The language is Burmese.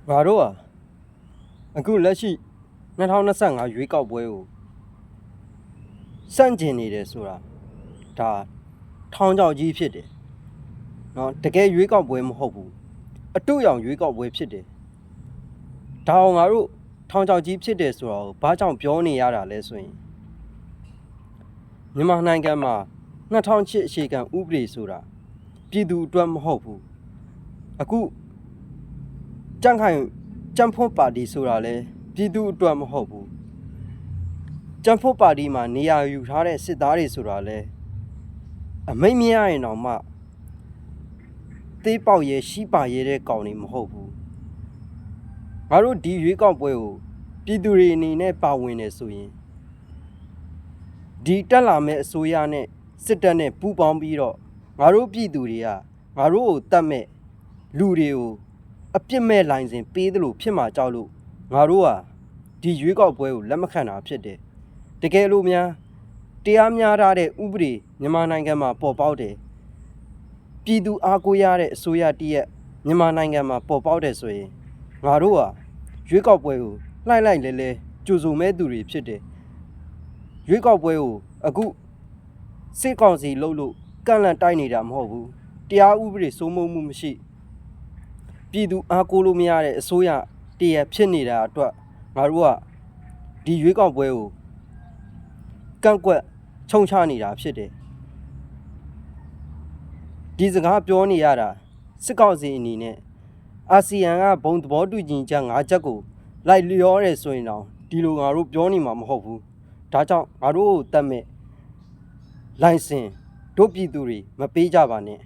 ငါတို့အခုလက်ရှိ2025ရွေးကောက်ပွဲကိုစန့်ကျင်နေတယ်ဆိုတာဒါထောင်ချောက်ကြီးဖြစ်တယ်နော်တကယ်ရွေးကောက်ပွဲမဟုတ်ဘူးအတူရောင်ရွေးကောက်ပွဲဖြစ်တယ်ဒါအောင်ငါတို့ထောင်ချောက်ကြီးဖြစ်တယ်ဆိုတော့ဘာကြောင့်ပြောနေရတာလဲဆိုရင်မြန်မာနိုင်ငံမှာ2008အခြေခံဥပဒေဆိုတာပြည်သူအတွက်မဟုတ်ဘူးအခုကြံ့ဖွံ့ပါတီဆိုတာလဲပြည်သူအတွက်မဟုတ်ဘူးကြံ့ဖွံ့ပါတီမှာနေရာယူထားတဲ့စစ်သားတွေဆိုတာလဲအမိတ်မရရင်တော့မှသေးပေါက်ရဲရှိပါရဲတဲ့ကောင်တွေမဟုတ်ဘူးငါတို့ဒီရွေးကောက်ပွဲကိုပြည်သူတွေအနေနဲ့ပါဝင်နေဆိုရင်ဒီတက်လာမဲ့အစိုးရနဲ့စစ်တပ်နဲ့ပူးပေါင်းပြီးတော့ငါတို့ပြည်သူတွေကငါတို့ကိုတတ်မဲ့လူတွေကိုအပြစ်မဲ့လိုင်စင်ပေးသလိုဖြစ်မှာကြောက်လို့ငါတို့ဒီရွေးကောက်ပွဲကိုလက်မခံတာဖြစ်တယ်တကယ်လို့များတရားမျှတတဲ့ဥပဒေမြန်မာနိုင်ငံမှာပေါ်ပေါက်တယ်ပြည်သူအားကိုးရတဲ့အစိုးရတည်းရဲ့မြန်မာနိုင်ငံမှာပေါ်ပေါက်တယ်ဆိုရင်ငါတို့ရွေးကောက်ပွဲကိုလှိုက်လဲကြိုဆိုမဲ့သူတွေဖြစ်တယ်ရွေးကောက်ပွဲကိုအခုစစ်ကောင်စီလှုပ်လို့ကန့်လန့်တိုက်နေတာမဟုတ်ဘူးတရားဥပဒေစိုးမိုးမှုမရှိပြည်သူအားကိုးလို့မရတဲ့အစိုးရတည်းရဲ့ဖြစ်နေတာအတွက်ငါတို့ဒီရွေးကောက်ပွဲကိုကန့်ကွက်ချုံချနေတာဖြစ်တယ်ဒီစကားပြောနေရတာစစ်ကောင်စီအနေနဲ့အာဆီယံကဘုံသဘောတူညီချက်၅ချက်ကိုလိုက်လျောတယ်ဆိုရင်တော့ဒီလိုငါတို့ပြောနေမှာမဟုတ်ဘူးဒါကြောင့်ငါတို့ကိုတတ်မဲ့လိုင်စင်တို့ပြည်သူတွေမပေးကြပါနဲ့